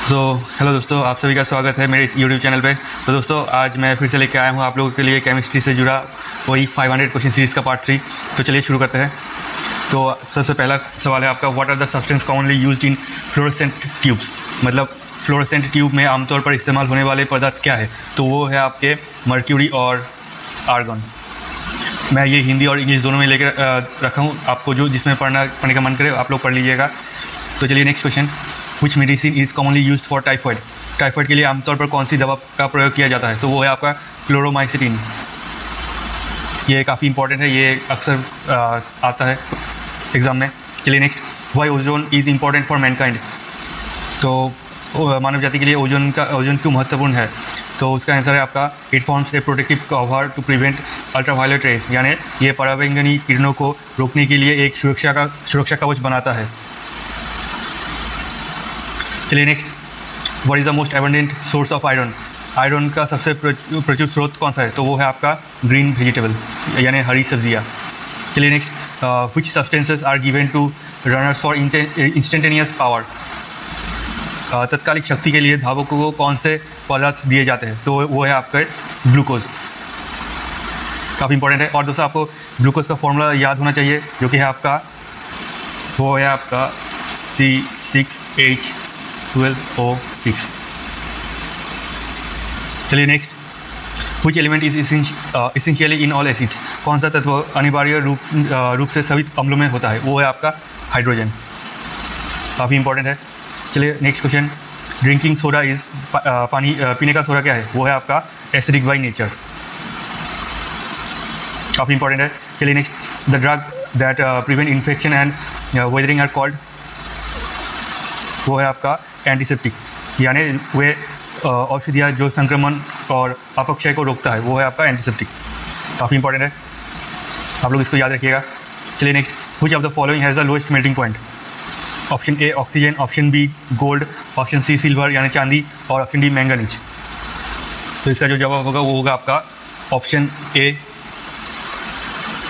तो हेलो दोस्तों, आप सभी का स्वागत है मेरे इस यूट्यूब चैनल पे। तो दोस्तों, आज मैं फिर से लेकर आया हूँ आप लोगों के लिए केमिस्ट्री से जुड़ा वही 500 क्वेश्चन सीरीज़ का पार्ट 3। तो चलिए शुरू करते हैं। तो सबसे पहला सवाल है आपका, what are the substance commonly used in fluorescent tubes. मतलब फ्लोरोसेंट ट्यूब में आमतौर पर इस्तेमाल होने वाले पदार्थ क्या है। तो वो है आपके मर्क्यूरी और आर्गन। मैं ये हिंदी और इंग्लिश दोनों में लेकर रखा हूँ, आपको जो जिसमें पढ़ने का मन करे आप लोग पढ़ लीजिएगा। तो चलिए next question, which medicine is commonly use for typhoid. Typhoid के लिए आमतौर पर कौन सी दवा का प्रयोग किया जाता है। तो वो है आपका क्लोरोमाइसिटिन। ये काफ़ी इंपॉर्टेंट है, ये अक्सर आता है एग्ज़ाम में। चलिए next, why ozone is important for mankind. तो मानव जाति के लिए ओजोन क्यों महत्वपूर्ण है। तो उसका आंसर है आपका, it forms a protective cover to prevent ultraviolet rays. यानी ये पराबैंगनी किरणों को रोकने के लिए एक सुरक्षा कवच बनाता है। चलिए next, what is the most abundant source of iron. Iron का सबसे प्रचुर स्रोत कौन सा है। तो वो है आपका ग्रीन वेजिटेबल यानी हरी सब्जियाँ। चलिए next, which substances are given to runners for instantaneous power. तत्कालिक शक्ति के लिए धावकों को कौन से पदार्थ दिए जाते हैं। तो वो है आपका ग्लूकोज। काफ़ी इंपॉर्टेंट है। और दोस्तों, आपको ग्लूकोज का फॉर्मूला याद होना चाहिए, जो कि है आपका, वो है आपका C6H12O6। चलिए next, which element is essentially in all acids. कौन सा तत्व अनिवार्य रूप से सभी अम्लों में होता है। वो है आपका हाइड्रोजन। काफ़ी इंपॉर्टेंट है। चलिए next question, drinking soda is पानी पीने का सोडा क्या है। वो है आपका एसिडिक बाई नेचर। काफ़ी इंपॉर्टेंट है। चलिए next, the drug that prevent infection and weathering are called. वो है आपका एंटीसेप्टिक। यानी वे औषधियाँ जो संक्रमण और अपक्षय को रोकता है, वो है आपका एंटीसेप्टिक। काफ़ी इंपॉर्टेंट है, आप लोग इसको याद रखिएगा। चलिए next, which of the following has the lowest melting point. Option A oxygen, option B gold, option C silver यानी चांदी, और ऑप्शन डी मैंगनीज। तो इसका जो जवाब होगा वो होगा आपका ऑप्शन ए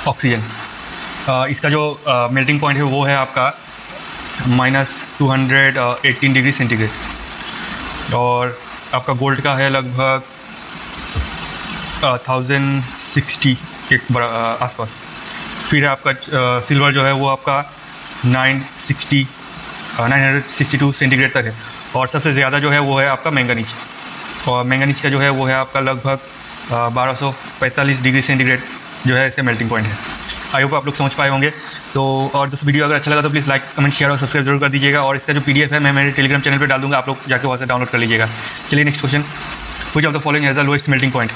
ऑक्सीजन। इसका जो मेल्टिंग पॉइंट है वो है आपका -218 डिग्री सेंटीग्रेड, और आपका गोल्ड का है लगभग 1060 के आसपास। फिर आपका सिल्वर जो है वो आपका 962 सेंटीग्रेड तक है। और सबसे ज़्यादा जो है वो है आपका मैंगनीज, और मैंगनीज का जो है वो है आपका लगभग 1245 डिग्री सेंटीग्रेड जो है इसका मेल्टिंग पॉइंट है। आई होप आप लोग समझ पाए होंगे। तो और दोस्तों, वीडियो अगर अच्छा लगा तो प्लीज़ लाइक कमेंट शेयर और सब्सक्राइब जरूर कर दीजिएगा। और इसका जो PDF है मैं मेरे टेलीग्राम चैनल पे डाल दूँगा, आप लोग जाके वहाँ से डाउनलोड कर लीजिएगा। चलिए next question, which of the following has the lowest melting point.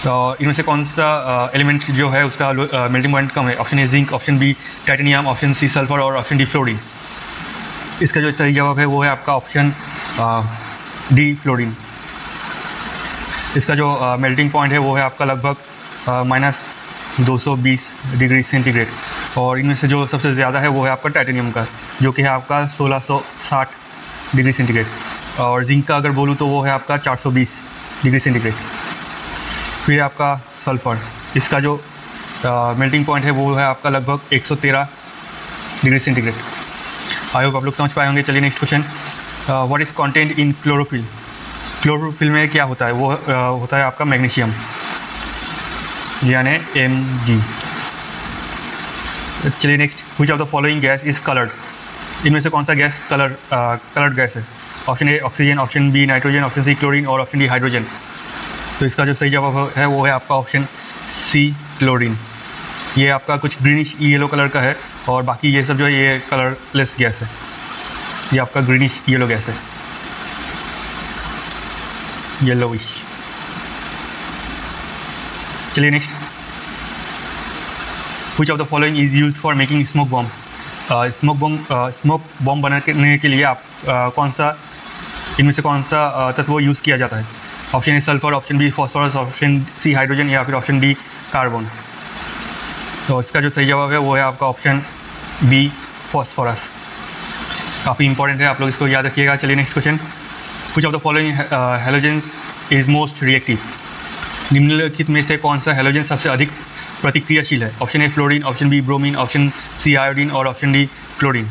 तो इनमें से कौन सा एलिमेंट जो है उसका मेल्टिंग पॉइंट कम है। Option A zinc, option B titanium, option C sulphur, और ऑप्शन डी फ्लोरीन। इसका जो सही जवाब है वो है आपका ऑप्शन डी फ्लोरीन। इसका जो मेल्टिंग पॉइंट है वो है आपका लगभग -220 डिग्री सेंटीग्रेड। और इनमें से जो सबसे ज़्यादा है वो है आपका टाइटेनियम का, जो कि है आपका 1660 डिग्री सेंटीग्रेड। और जिंक का अगर बोलूँ तो वो है आपका 420 डिग्री सेंटीग्रेड। फिर आपका सल्फ़र, इसका जो मेल्टिंग पॉइंट है वो है आपका लगभग 113 डिग्री सेंटीग्रेड। आई होप आप लोग समझ पाए होंगे। चलिए next question, what is content in chlorophyll. Chlorophyll में क्या होता है। वो होता है आपका मैग्नीशियम यानी Mg। चलिए next, which of the following gas is coloured. इनमें से कौन सा गैस कलर्ड गैस है। Option A oxygen, option B nitrogen, option C chlorine, और ऑप्शन डी हाइड्रोजन। तो इसका जो सही जवाब है वो है आपका ऑप्शन सी क्लोरीन। ये आपका कुछ ग्रीनिश येलो कलर का है, और बाकी ये सब जो है ये कलरलेस गैस है। ये आपका ग्रीनिश येलो गैस है, येलोइश। चलिए next, which of the following is used for making smoke bomb. Smoke bomb बनाने के लिए आप इनमें से कौन सा तत्व यूज़ किया जाता है। Option A sulphur, option B phosphorus, option C hydrogen, या फिर ऑप्शन डी कार्बन। तो इसका जो सही जवाब है वो है आपका ऑप्शन बी फॉस्फोरस। काफ़ी इंपॉर्टेंट है, आप लोग इसको याद रखिएगा। चलिए next question, which of the following halogens is most reactive. निम्नलिखित में से कौन सा हैलोजन सबसे अधिक प्रतिक्रियाशील है। Option A fluorine, option B bromine, option C iodine, और ऑप्शन डी क्लोरीन।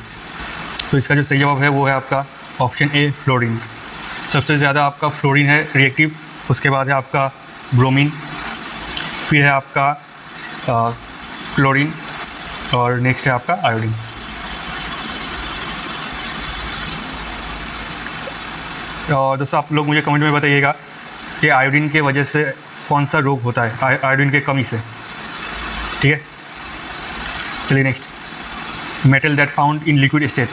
तो इसका जो सही जवाब है वो है आपका ऑप्शन ए फ्लोरीन। सबसे ज़्यादा आपका फ्लोरीन है रिएक्टिव, उसके बाद है आपका ब्रोमीन, फिर है आपका क्लोरीन और नेक्स्ट है आपका आयोडीन। और दोस्तों आप लोग मुझे कमेंट में बताइएगा कि आयोडीन के वजह से कौन सा रोग होता है आयोडीन के कमी से, ठीक है। चलिए next, metal that found in liquid state,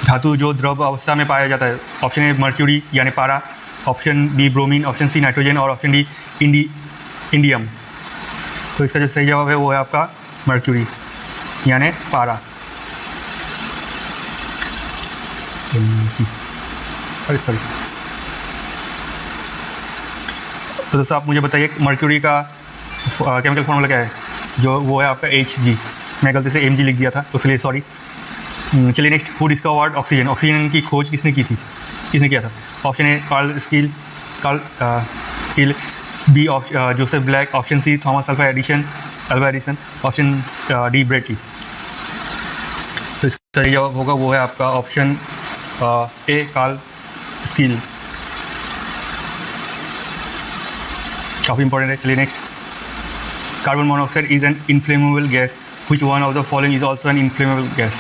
धातु जो द्रव अवस्था में पाया जाता है। ऑप्शन ए मर्क्यूरी यानी पारा, option B bromine, option C nitrogen और ऑप्शन डी इंडियम। तो इसका जो सही जवाब है वो है आपका मर्क्यूरी यानी पारा। अरे सॉरी। तो दोस्तों आप मुझे बताइए मर्क्यूरी का केमिकल फॉर्मूला क्या है, जो वो है आपका Hg। मैं गलती से Mg लिख दिया था, उसके लिए सॉरी। चलिए next, who discovered oxygen, oxygen की खोज किसने की थी, किसने किया था। Option A Carl Steel, B Joseph Black, option C Thomas Alva Edison, option D Bradley. तो इसका सही जवाब होगा वो है आपका ऑप्शन ए कार्ल स्टील, काफ़ी इंपॉर्टेंट है। चलिए next, carbon monoxide is an inflammable gas, which one of the following is also an inflammable gas.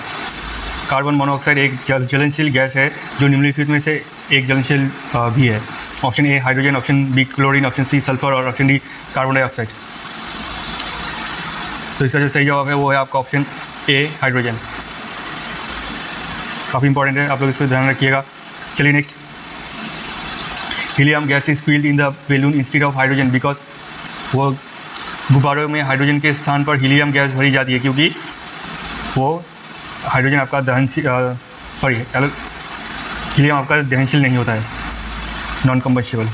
Carbon monoxide एक ज्वलनशील गैस है जो निम्नलिखित में से एक ज्वलनशील भी है। Option A hydrogen, option B chlorine, option C sulphur और ऑप्शन डी कार्बन डाइऑक्साइड। तो इसका जो सही जवाब है वो है आपका ऑप्शन ए हाइड्रोजन, काफ़ी इंपॉर्टेंट है, आप लोग इसको ध्यान रखिएगा। चलिए next, helium gas is filled in the balloon instead of hydrogen because, वो गुब्बारों में हाइड्रोजन के स्थान पर हीलियम गैस भरी जाती है क्योंकि वो हाइड्रोजन आपका हीलियम आपका दहनशील नहीं होता है, नॉन कंबस्टिबल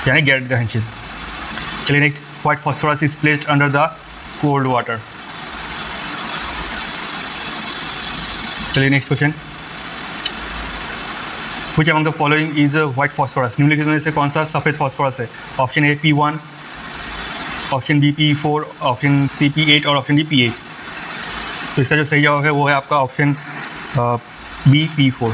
यानी गैर दहनशील। चलिए next, white phosphorus is placed under the cold water. चलिए next question, which among the following is white phosphorus, निम्नलिखित में से कौन सा सफ़ेद फॉस्फोरस है। Option A P1, option B P4, option C P8 और ऑप्शन डी P8। तो इसका जो सही जवाब है वो है आपका ऑप्शन बी P4।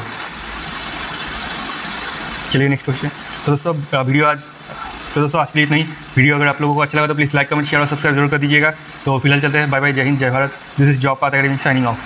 चलिए नेक्स्ट क्वेश्चन। तो दोस्तों आज के लिए इतना ही। वीडियो अगर आप लोगों को अच्छा लगा तो प्लीज़ लाइक, कमेंट, शेयर और सब्सक्राइब जरूर कर दीजिएगा। तो फिलहाल चलते हैं, बाय बाय, जय हिंद, जय Bharat. This is job path academy signing off.